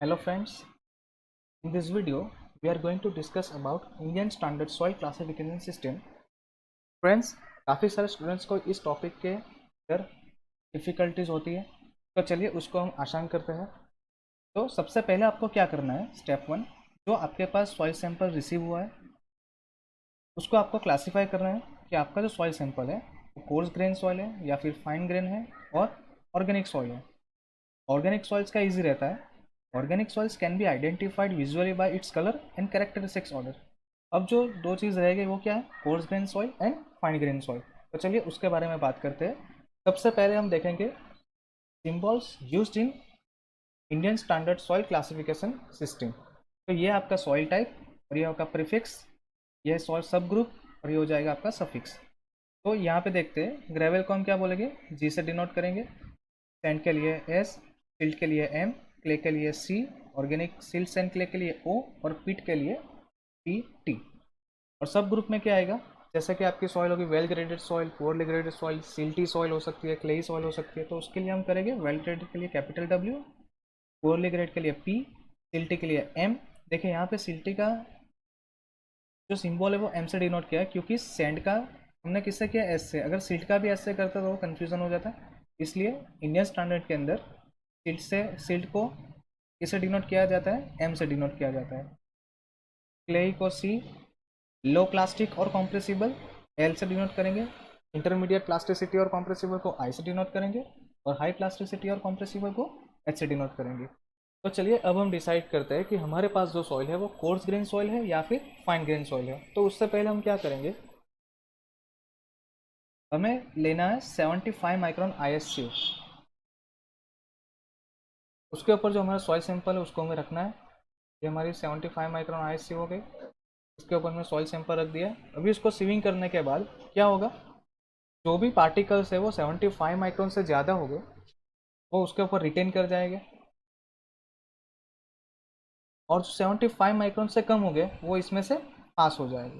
Hello friends, in this video we are going to discuss about Indian Standard Soil Classification System. Friends, काफ़ी सारे students को इस topic के अंदर difficulties होती है, तो चलिए उसको हम आसान करते हैं। तो सबसे पहले आपको क्या करना है, स्टेप 1, जो आपके पास सॉइल सैंपल रिसीव हुआ है उसको आपको क्लासीफाई करना है कि आपका जो सॉइल सैंपल है वो कोर्स ग्रेन सॉइल है या फिर फाइन ग्रेन है और ऑर्गेनिक सॉइल है। ऑर्गेनिक सॉइल्स का ईजी रहता है। Organic soils can be identified visually bye its colour and characteristics order. अब जो दो चीज़ रहेगी वो क्या है, coarse grain soil and fine grain soil. तो चलिए उसके बारे में बात करते हैं। सबसे पहले हम देखेंगे symbols used in Indian standard soil classification system. तो ये आपका सॉइल टाइप और ये आपका प्रीफिक्स, ये सॉइल सब ग्रुप और ये हो जाएगा आपका सफिक्स। तो यहाँ पे देखते हैं ग्रेवल को हम क्या बोलेंगे, जी से डिनोट करेंगे, सैंड के लिए एस, सिल्ट के लिए एम, क्ले के लिए सी, ऑर्गेनिक सिल्ट एंड क्ले के लिए ओ और पीट के लिए पी टी। और सब ग्रुप में क्या आएगा, जैसे कि आपकी सॉइल होगी well graded soil, poorly graded soil, silty soil हो सकती है, क्लेई सॉइल हो सकती है। तो उसके लिए हम करेंगे वेल ग्रेडेड के लिए कैपिटल डब्ल्यू, पुअरली ग्रेड के लिए पी, सिल्टी के लिए एम। देखिए यहाँ पे सिल्टी का जो सिंबल है वो एम से डिनोट किया है क्योंकि सैंड का हमने किससे किया, एस से। अगर सिल्ट का भी एस से करता तो वो कन्फ्यूजन हो जाता, इसलिए इंडियन स्टैंडर्ड के अंदर सिल्ट को किससे डिनोट किया जाता है, एम से डिनोट किया जाता है। क्ले को सी, लो प्लास्टिक और कॉम्प्रेसिबल एल से डिनोट करेंगे। इंटरमीडिएट प्लास्टिसिटी और कॉम्प्रेसिबल को आई से डिनोट करेंगे और हाई प्लास्टिसिटी और कॉम्प्रेसिबल को एच से डिनोट करेंगे। तो चलिए अब हम डिसाइड करते हैं कि हमारे पास जो सॉइल है वो कोर्स ग्रेन सॉइल है या फिर फाइन ग्रेन सॉइल है। तो उससे पहले हम क्या करेंगे, हमें लेना है 75 माइक्रोन ISCO। उसके ऊपर जो हमारा सॉइल सैंपल है उसको हमें रखना है। ये हमारी 75 माइक्रोन ISCO हो गई। इसके ऊपर में सॉइल सैंपल रख दिया। अभी इसको सीविंग करने के बाद क्या होगा, जो भी पार्टिकल्स है वो 75 माइक्रोन से ज़्यादा हो गए वो उसके ऊपर रिटेन कर जाएंगे, और जो 75 माइक्रोन से कम हो गए वो इसमें से पास हो जाएगी।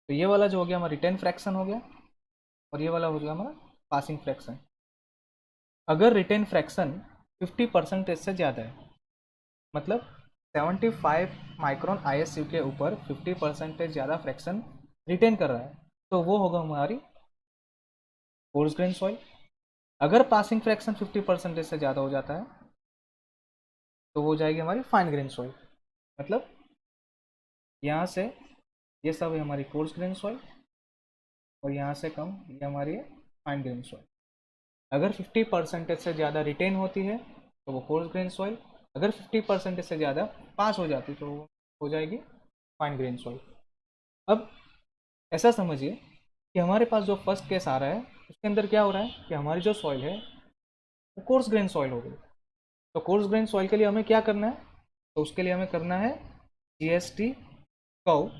तो ये वाला जो हो गया हमारा रिटेन फ्रैक्शन हो गया और ये वाला हो गया हमारा पासिंग फ्रैक्शन। अगर रिटेन फ्रैक्शन 50% से ज़्यादा है, मतलब 75 माइक्रोन ISCO के ऊपर 50% ज़्यादा फ्रैक्शन रिटेन कर रहा है, तो वो होगा हमारी कोर्स ग्रेन सॉइल। अगर पासिंग फ्रैक्शन 50% से ज़्यादा हो जाता है तो वो हो जाएगी हमारी फाइन ग्रेन सॉइल। मतलब यहाँ से ये सब है हमारी कोर्स ग्रेन सॉइल और यहाँ से कम ये हमारी फाइन ग्रेन सॉइल। अगर 50% से ज़्यादा रिटेन होती है तो वो कोर्स ग्रेन सॉइल, अगर 50% से ज़्यादा पास हो जाती तो वो हो जाएगी फाइन ग्रेन सॉइल। अब ऐसा समझिए कि हमारे पास जो फर्स्ट केस आ रहा है उसके अंदर क्या हो रहा है कि हमारी जो सॉइल है वो कोर्स ग्रेन सॉइल हो गई। तो कोर्स ग्रेन सॉइल के लिए हमें क्या करना है, तो उसके लिए हमें करना है GST कर्व,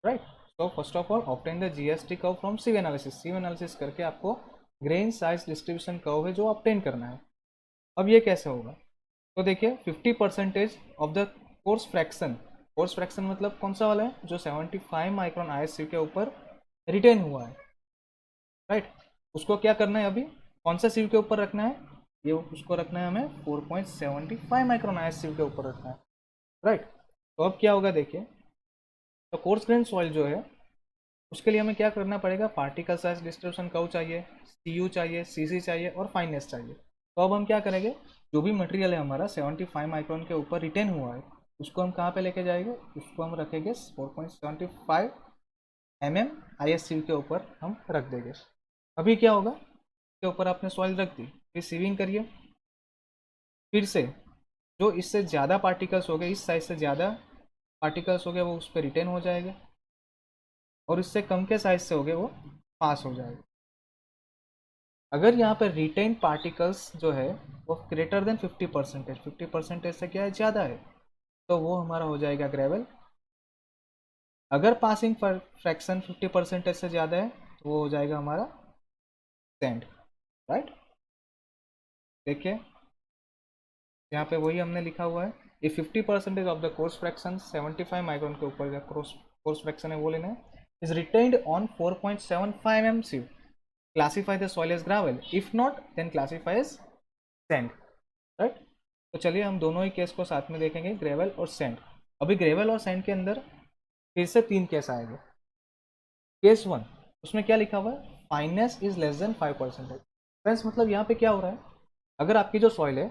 राइट। तो first of all obtain the GST curve from sieve analysis. Sieve analysis करके आपको ग्रेन साइज डिस्ट्रीब्यूशन कर्व है जो ऑब्टेन करना है। अब ये कैसे होगा, तो देखिए 50% of the coarse fraction, coarse fraction मतलब कौन सा वाला है, जो 75 माइक्रोन ISCO के ऊपर रिटेन हुआ है, राइट। उसको क्या करना है, अभी कौन सा सीव के ऊपर रखना है, ये उसको रखना है हमें 4.75 माइक्रोन ISCO के ऊपर रखना है, राइट। तो अब क्या होगा देखिए, तो कोर्स ग्रेन सॉइल जो है उसके लिए हमें क्या करना पड़ेगा, पार्टिकल साइज डिस्ट्रीब्यूशन कर्व चाहिए, CU चाहिए, CC चाहिए और फाइननेस चाहिए। तो अब हम क्या करेंगे, जो भी मटेरियल है हमारा 75 माइक्रोन के ऊपर रिटेन हुआ है उसको हम कहाँ पे लेके जाएंगे, उसको हम रखेंगे 4.75 mm ISCO के ऊपर हम रख देंगे। अभी क्या होगा, इसके ऊपर आपने सॉइल रख दी, फिर सीविंग करिए, फिर से जो इससे ज़्यादा पार्टिकल्स हो गए, इस साइज से ज़्यादा पार्टिकल्स हो गए वो उस पर रिटेन हो जाएगा, और इससे कम के साइज से हो गए वो पास हो जाएगा। अगर यहाँ पर रिटेन पार्टिकल्स जो है वो ग्रेटर देन 50%, 50% से क्या है, ज़्यादा है, तो वो हमारा हो जाएगा ग्रेवल। अगर पासिंग फ्रैक्शन 50% से ज़्यादा है तो वो हो जाएगा हमारा सैंड, राइट। देखिए यहाँ पे वही हमने लिखा हुआ है, ये 50% of the coarse fraction 75 micron के ऊपर का कोर्स फ्रैक्शन है वो लेना है, is retained on 4.75 mm sieve, classify the soil as gravel, if not then classify as sand, right। तो चलिए हम दोनों ही केस को साथ में देखेंगे, ग्रेवल और सैंड। अभी ग्रेवल और सैंड के अंदर फिर से 3 केस आएंगे। केस 1, उसमें क्या लिखा हुआ है, fineness is less than 5%। Friends मतलब यहाँ पे क्या हो रहा है, अगर आपकी जो सॉइल है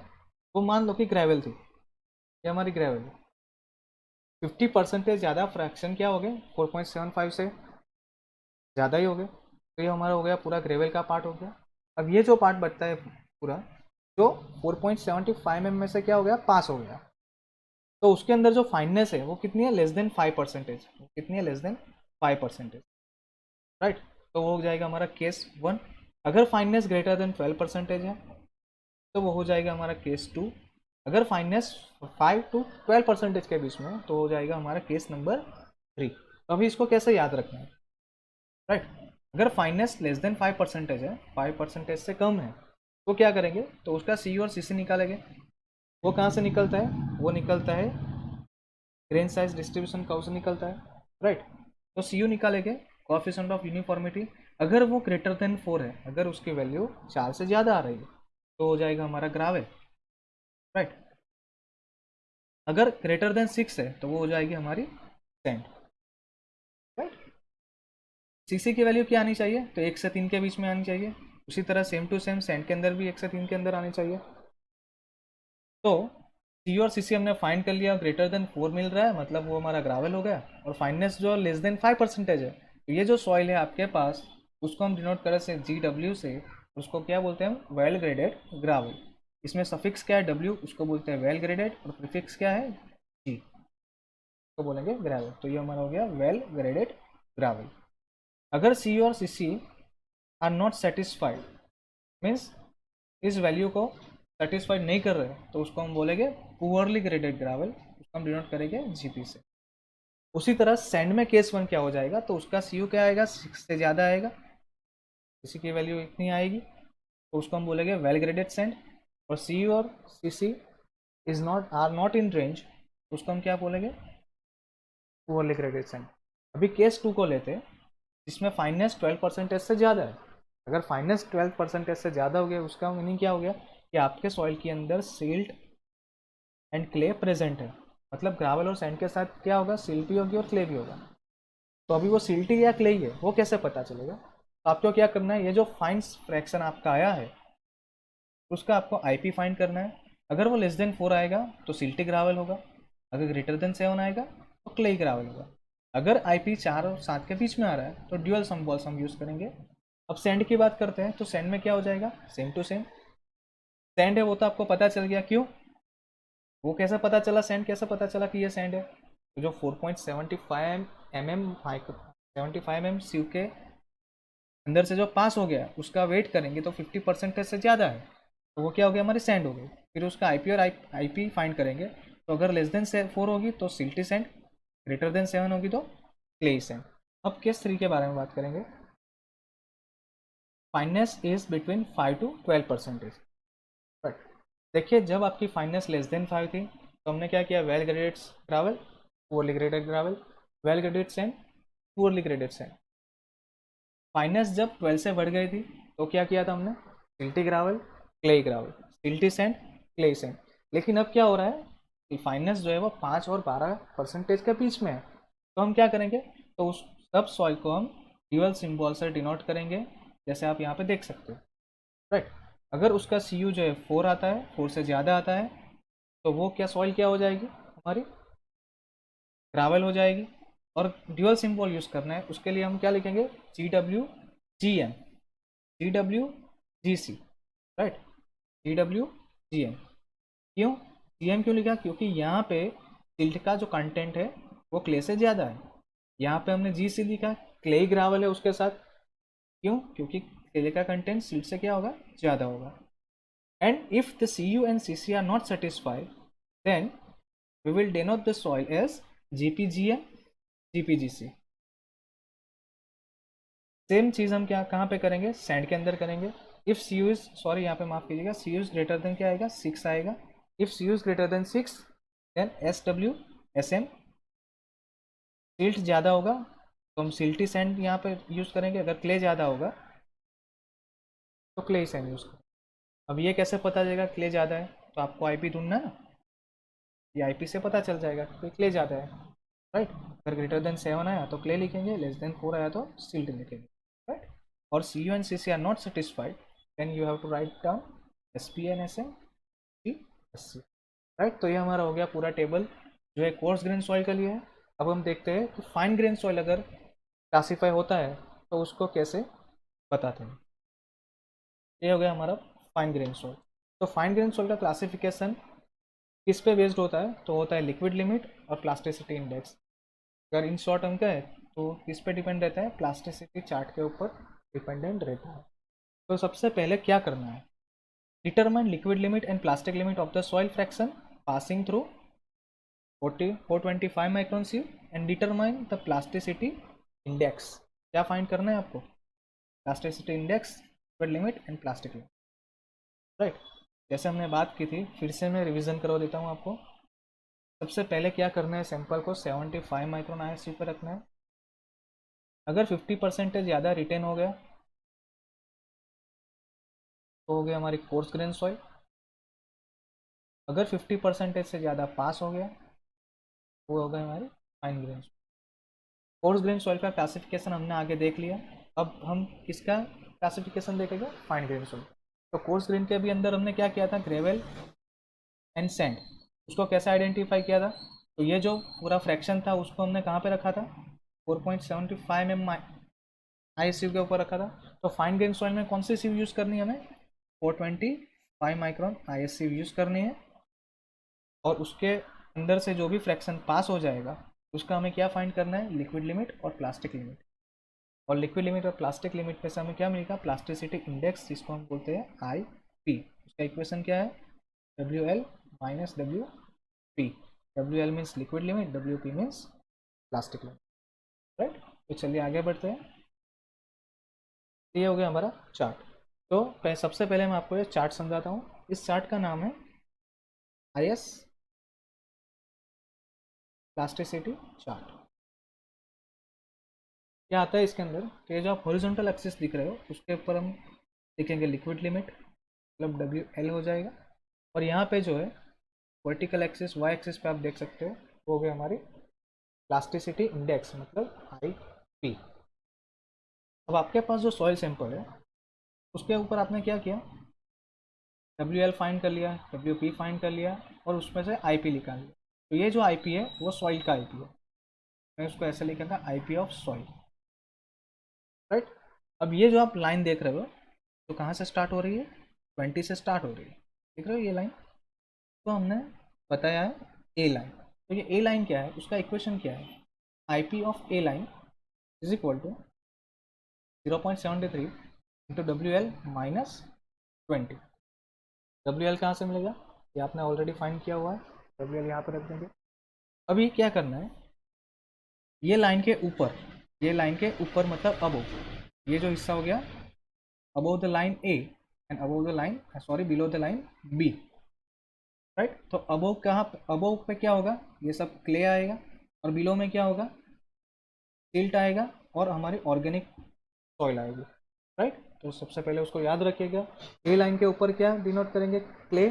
वो मान लो कि ग्रेवल थी, ये हमारी ग्रेवल है, 50% ज़्यादा फ्रैक्शन क्या हो गए, 4.75 से ज़्यादा ही हो गए, तो ये हमारा हो गया पूरा ग्रेवल का पार्ट हो गया। अब ये जो पार्ट बचता है पूरा, जो 4.75 में से क्या हो गया, पास हो गया, तो उसके अंदर जो फाइननेस है वो कितनी है, लेस देन 5%। कितनी है, लेस देन 5%, राइट। तो वो हो जाएगा हमारा केस 1। अगर फाइननेस ग्रेटर देन 12% है तो वो हो जाएगा हमारा केस 2। अगर फाइननेस 5 to 12% के बीच में तो हो जाएगा हमारा केस नंबर 3। तो अभी इसको कैसे याद रखना है, राइट। अगर फाइननेस लेस देन 5% है, 5% से कम है, तो क्या करेंगे, तो उसका सी और सी सी निकालेंगे। वो कहाँ से निकलता है, वो निकलता है ग्रेन साइज डिस्ट्रीब्यूशन कर्व से निकलता है, राइट। तो सी यू निकालेंगे, कोएफिशिएंट ऑफ यूनिफॉर्मिटी। अगर वो ग्रेटर देन 4 है, अगर उसकी वैल्यू 4 से ज़्यादा आ रही है, तो हो जाएगा हमारा ग्रावेल, राइट। अगर ग्रेटर देन 6 है तो वो हो जाएगी हमारी सैंड, राइट। सीसी की वैल्यू क्या आनी चाहिए, तो 1 से 3 के बीच में आनी चाहिए। उसी तरह सेम टू सेम सैंड के अंदर भी 1 से 3 के अंदर आनी चाहिए। तो सी और सीसी हमने फाइंड कर लिया, ग्रेटर देन 4 मिल रहा है, मतलब वो हमारा ग्रावल हो गया। और फाइननेस जो लेस देन 5% है, तो ये जो सॉइल है आपके पास, उसको हम डिनोट करें से GW से, उसको क्या बोलते हैं हम, वेल ग्रेडेड ग्रावल। इसमें सफिक्स क्या है, W, उसको बोलते हैं वेल ग्रेडेड, और प्रीफिक्स क्या है, G, को बोलेंगे ग्रेवल। तो ये हमारा हो गया वेल ग्रेडेड ग्रावल। अगर सी और C C are not satisfied, means इस वैल्यू को सेटिस्फाइड नहीं कर रहे, तो उसको हम बोलेंगे पुअरली ग्रेडेड ग्रावल, उसको हम डिनोट करेंगे GP से। उसी तरह सैंड में केस 1 क्या हो जाएगा, तो उसका CU क्या आएगा, 6 से ज़्यादा आएगा, किसी की वैल्यू इतनी आएगी, तो उसको हम बोलेंगे वेल ग्रेडेड सैंड। और CU और CC is not are not in range, तो उसको हम क्या बोलेंगे, पुअरली ग्रेडेड सैंड। अभी केस 2 को लेते हैं, जिसमें फाइननेस 12% से ज़्यादा है। अगर फाइननेस 12% से ज़्यादा हो गया, उसका मीनिंग क्या हो गया, कि आपके सॉइल के अंदर सिल्ट एंड क्ले प्रेजेंट है। मतलब ग्रावल और सैंड के साथ क्या होगा, सिल्ट भी होगी और क्ले भी होगा। तो अभी वो सिल्टी या क्ले है, वो कैसे पता चलेगा, तो आपको क्या करना है, ये जो फाइन फ्रैक्शन आपका आया है, उसका आपको IP फाइंड करना है। अगर वो लेस देन 4 आएगा तो सिल्टी ग्रावल होगा, अगर ग्रेटर देन 7 आएगा तो क्ले ग्रावल होगा। अगर IP 4 और 7 के बीच में आ रहा है तो ड्यूअल सिंबल्स हम यूज़ करेंगे। अब सैंड की बात करते हैं, तो सैंड में क्या हो जाएगा, सेम टू सेम। सैंड है वो तो आपको पता चल गया, क्यों, वो कैसे पता चला, सैंड कैसे पता चला कि ये सैंड है, तो जो 4.75 mm 75 mm सीयू के अंदर से जो पास हो गया, उसका वेट करेंगे तो 50% से ज़्यादा है, तो वो क्या हो गया, हमारी सैंड हो गई। फिर उसका IP और IP फाइंड करेंगे, तो अगर लेस देन 4 होगी तो सिल्टी सैंड, ग्रेटर देन 7 होगी तो क्ले सैंड। अब केस 3 के बारे में बात करेंगे। Fineness is between 5 to 12%। But देखिए, जब आपकी फाइननेस लेस देन 5 थी, तो हमने क्या किया, well graded gravel, poorly graded gravel, well graded sand, poorly graded sand. Fineness जब 12 से बढ़ गई थी, तो क्या किया था हमने, silty gravel, clay gravel, silty sand, clay sand. लेकिन अब क्या हो रहा है कि फाइननेस जो है वो 5 और 12% के बीच में है, तो हम क्या करेंगे, तो उस सब सॉइल को हम ड्यूअल सिंबल से डिनोट करेंगे, जैसे आप यहाँ पे देख सकते हो, राइट। अगर उसका CU जो है 4 आता है, 4 से ज़्यादा आता है, तो वो क्या सॉइल क्या हो जाएगी, हमारी ग्रावल हो जाएगी। और ड्यूअल सिंबल यूज़ करना है, उसके लिए हम क्या लिखेंगे, GWGM, GWGC, राइट, GWGM। क्यों GM क्यों लिखा, क्योंकि यहाँ पे सिल्ट का जो कंटेंट है वो क्ले से ज़्यादा है। यहाँ पे हमने GC लिखा, क्ले ग्रावल है उसके साथ, क्यों, क्योंकि क्ले का कंटेंट सिल्ट से क्या होगा, ज़्यादा होगा। And if the CU and CC are not satisfied, then we will denote the soil as GPGM, GPGC। Same चीज़ हम क्या कहाँ पे करेंगे, सैंड के अंदर करेंगे। इफ़ CU इज, सॉरी यहाँ पे माफ़ कीजिएगा, CU इज ग्रेटर देन क्या आएगा, 6 आएगा। If CU is greater than 6, then SWSM, silt ज़्यादा होगा तो हम सिल्टी सैंड यहाँ पे यूज़ करेंगे। अगर क्ले ज़्यादा होगा तो क्ले सैंड यूज़ करेंगे। अब ये कैसे पता चलेगा क्ले ज़्यादा है, तो आपको आईपी ढूंढना है ना, ये आईपी से पता चल जाएगा कि क्ले ज़्यादा है, राइट। अगर ग्रेटर देन 7 आया तो क्ले लिखेंगे, लेस देन 4 आया तो सिल्ट लिखेंगे, राइट। और C U and C C are not satisfied, then you have to write down S P N S N T S C, right. तो ये हमारा हो गया पूरा टेबल जो है कोर्स ग्रेन सॉइल के लिए है। अब हम देखते हैं कि फाइन ग्रेन सॉइल अगर क्लासीफाई होता है तो उसको कैसे बताते हैं। ये हो गया हमारा फाइन ग्रेन सॉइल। तो फाइन ग्रेन सॉइल का क्लासिफिकेशन किस पे बेस्ड होता है, तो होता है लिक्विड लिमिट और प्लास्टिसिटी इंडेक्स। अगर इन शॉर्ट हम कहें तो किस पे डिपेंड रहता है, प्लास्टिसिटी चार्ट के ऊपर डिपेंडेंट रहता है। तो सबसे पहले क्या करना है, determine liquid limit and plastic limit of the soil fraction passing through 425 micron सीव and determine the plasticity index. क्या फाइंड करना है आपको, plasticity index, liquid limit and plastic limit, right. जैसे हमने बात की थी, फिर से मैं रिवीजन करवा देता हूँ आपको। सबसे पहले क्या करना है, सैंपल को 75 माइक्रोन आईएससी पर रखना है। अगर 50% ज़्यादा रिटेन हो गया तो हो गया हमारी कोर्स ग्रेन सॉइल। अगर 50% से ज़्यादा पास हो गया वो हो गई हमारी fine grain soil. Coarse grain soil का क्लासिफिकेशन हमने आगे देख लिया, अब हम किसका क्लासिफिकेशन देखेंगे, फाइन ग्रेन सॉइल। तो कोर्स ग्रेन के भी अंदर हमने क्या किया था, ग्रेवल एंड सैंड, उसको कैसे आइडेंटिफाई किया था, तो ये जो पूरा फ्रैक्शन था उसको हमने कहाँ पे रखा था, 4.75 mm आई सीव के ऊपर रखा था। तो फाइन ग्रेन सॉइल में कौन सी सीव यूज़ करनी है हमें, 425 माइक्रोन आई एस सीव यूज़ करनी है। और उसके अंदर से जो भी फ्रैक्शन पास हो जाएगा उसका हमें क्या फाइंड करना है, लिक्विड लिमिट और प्लास्टिक लिमिट। और लिक्विड लिमिट और प्लास्टिक लिमिट में से हमें क्या मिलेगा, प्लास्टिसिटी इंडेक्स, जिसको हम बोलते हैं आई पी। उसका इक्वेशन क्या है, W L minus W P. W L means liquid limit, W P means plastic limit, right. तो चलिए आगे बढ़ते हैं। ये हो गया हमारा चार्ट। तो सबसे पहले मैं आपको ये चार्ट समझाता हूँ। इस चार्ट का नाम है आई एस प्लास्टिसिटी चार्ट। क्या आता है इसके अंदर, कि जो आप हॉरिजॉन्टल एक्सिस दिख रहे हो उसके ऊपर हम लिखेंगे लिक्विड लिमिट, मतलब डब्ल्यू एल हो जाएगा। और यहाँ पे जो है वर्टिकल एक्सिस वाई एक्सिस पे आप देख सकते हो वो हो गया हमारी प्लास्टिसिटी इंडेक्स, मतलब आई पी। अब आपके पास जो सॉइल सैंपल है उसके ऊपर आपने क्या किया, डब्ल्यू एल फाइंड कर लिया, डब्ल्यू पी फाइंड कर लिया और उसमें से आई पी निकाल लिया। तो ये जो आई पी है वो सॉइल का आई पी है, मैं उसको ऐसे लिखेगा आई पी ऑफ सॉइल, राइट। अब ये जो आप लाइन देख रहे हो तो कहाँ से स्टार्ट हो रही है, 20 से स्टार्ट हो रही है, देख रहे हो ये लाइन। तो हमने बताया है ए लाइन। तो ये ए लाइन क्या है, उसका इक्वेशन क्या है, I P of A line is equal to 0.73 into W L minus 20। W L कहाँ से मिलेगा, ये आपने ऑलरेडी फाइंड किया हुआ है, डब्ल्यू एल यहाँ पर रख देंगे। अभी क्या करना है, ये लाइन के ऊपर, ये लाइन के ऊपर मतलब अबोव, ये जो हिस्सा हो गया above the line A and above the line, sorry below the line B, right. तो अबोव कहाँ, अबोव पे क्या होगा, ये सब क्ले आएगा और बिलो में क्या होगा, सिल्ट आएगा और हमारी ऑर्गेनिक सॉइल आएगी, राइट। तो सबसे पहले उसको याद रखिएगा, ए लाइन के ऊपर क्या डिनोट करेंगे, क्ले,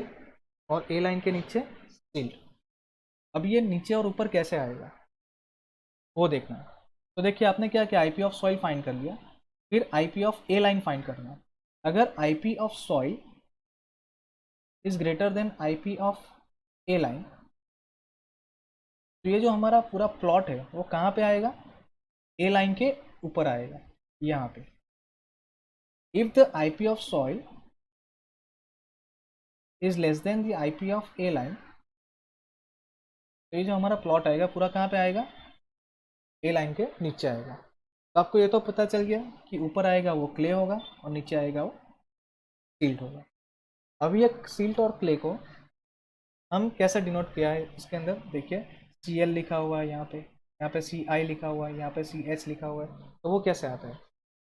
और ए लाइन के नीचे सिल्ट। अब ये नीचे और ऊपर कैसे आएगा वो देखना है। तो देखिए आपने क्या किया, आईपी ऑफ सॉइल फाइंड कर लिया, फिर IP of A line find करना है। अगर IP of soil is greater then IP of A line, तो ये जो हमारा पूरा प्लॉट है वो कहाँ पे आएगा, ए लाइन के ऊपर आएगा, यहाँ पे। If the IP of soil is less than the IP of A line, तो ये जो हमारा प्लॉट आएगा पूरा कहाँ पे आएगा, ए लाइन के नीचे आएगा। तो आपको ये तो पता चल गया कि ऊपर आएगा वो क्ले होगा और नीचे आएगा वो सिल्ट होगा। अब ये सिल्ट और क्ले को हम कैसे डिनोट किया है, इसके अंदर देखिए सी एल लिखा हुआ है यहाँ पे सी आई लिखा हुआ है, यहाँ पे सी एच लिखा हुआ है, तो वो कैसे आता है।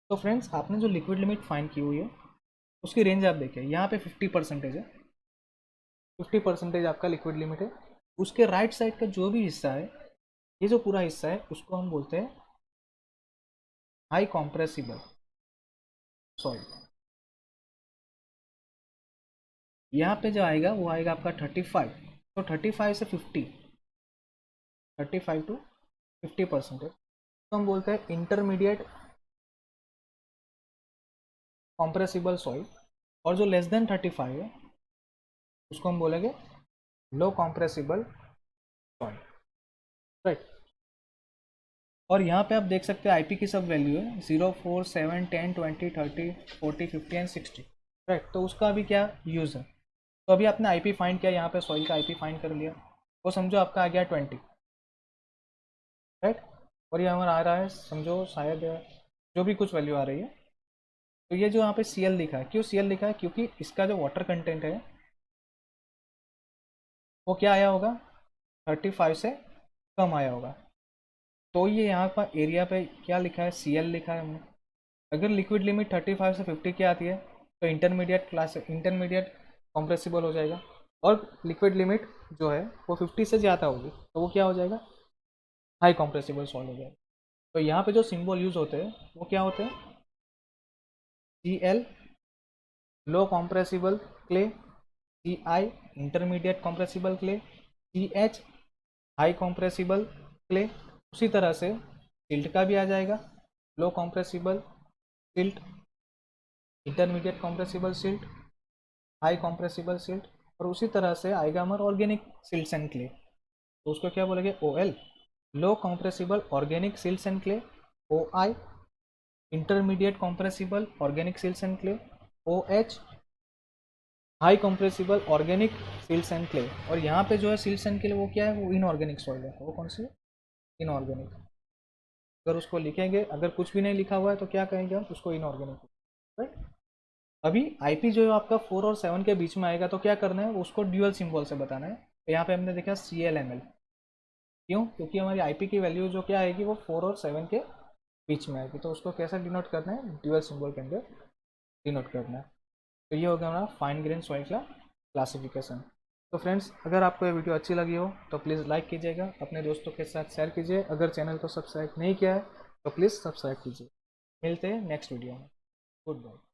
तो फ्रेंड्स आपने जो लिक्विड लिमिट फाइंड की हुई है उसकी रेंज आप देखिए, यहाँ पे 50% है, 50% आपका लिक्विड लिमिट है। उसके राइट साइड का जो भी हिस्सा है, ये जो पूरा हिस्सा है उसको हम बोलते हैं हाई कॉम्प्रेसिबल सॉइल। यहाँ पे जो आएगा वो आएगा आपका 35, तो 35 से 50, 35 to 50%, तो हम बोलते हैं इंटरमीडिएट कॉम्प्रेसिबल सॉइल। और जो लेस देन 35 है उसको हम बोलेंगे लो कॉम्प्रेसिबल सॉइल, राइट। और यहाँ पे आप देख सकते हैं आईपी की सब वैल्यू है 0, 4, 7, 10, 20, 30, 40, 50 एंड 60, राइट। तो उसका अभी क्या यूज़ है, तो अभी आपने आईपी फाइंड किया, यहाँ पे सॉइल का आईपी फाइंड कर लिया, वो समझो आपका आ गया 20, राइट। और ये हमारा आ रहा है समझो शायद जो भी कुछ वैल्यू आ रही है, तो ये जो यहाँ पे सी एल लिखा है, क्यों सी एल लिखा है, क्योंकि इसका जो वाटर कंटेंट है वो क्या आया होगा 35 से कम आया होगा, तो ये यहाँ पर एरिया पे क्या लिखा है सी एल लिखा है हमने। अगर लिक्विड लिमिट 35 से 50 की आती है तो इंटरमीडिएट कॉम्प्रेसिबल हो जाएगा, और लिक्विड लिमिट जो है वो 50 से ज़्यादा होगी तो वो क्या हो जाएगा हाई कॉम्प्रेसिबल सॉल्ट हो जाएगा। तो यहाँ पे जो सिंबल यूज होते हैं वो क्या होते हैं, C L low compressible clay, C I intermediate compressible clay, C H high compressible clay. उसी तरह से सिल्ट का भी आ जाएगा, low compressible silt, intermediate compressible silt, high compressible silt, और उसी तरह से आएगा हमारा ऑर्गेनिक सिल्ट्स एंड क्ले, तो उसको क्या बोलेंगे O L low compressible organic silts and clay, O I intermediate compressible organic silts and clay, O H high compressible organic silts and clay. और यहाँ पे जो है सिल्ट्स एंड क्ले वो क्या है, वो इनऑर्गेनिक सॉइल है, वो कौन सी है इनऑर्गेनिक। अगर उसको लिखेंगे, अगर कुछ भी नहीं लिखा हुआ है तो क्या कहेंगे हम उसको इनऑर्गेनिक, राइट। अभी आईपी जो है आपका 4 और 7 के बीच में आएगा तो क्या करना है उसको ड्यूअल सिंबल से बताना है, तो यहाँ पे हमने देखा सी एल एम एल, क्यों, क्योंकि हमारी आईपी की वैल्यू जो क्या आएगी वो 4 और 7 के बीच में आएगी, तो उसको कैसा डिनोट करना है ड्यूअल सिंबल के अंदर डिनोट करना है। तो ये हो गया हमारा फाइन ग्रेन सॉइल का क्लासिफिकेशन। तो फ्रेंड्स अगर आपको ये वीडियो अच्छी लगी हो तो प्लीज़ लाइक कीजिएगा, अपने दोस्तों के साथ शेयर कीजिए, अगर चैनल को सब्सक्राइब नहीं किया है तो प्लीज़ सब्सक्राइब कीजिए। मिलते हैं नेक्स्ट वीडियो में, गुड बाय।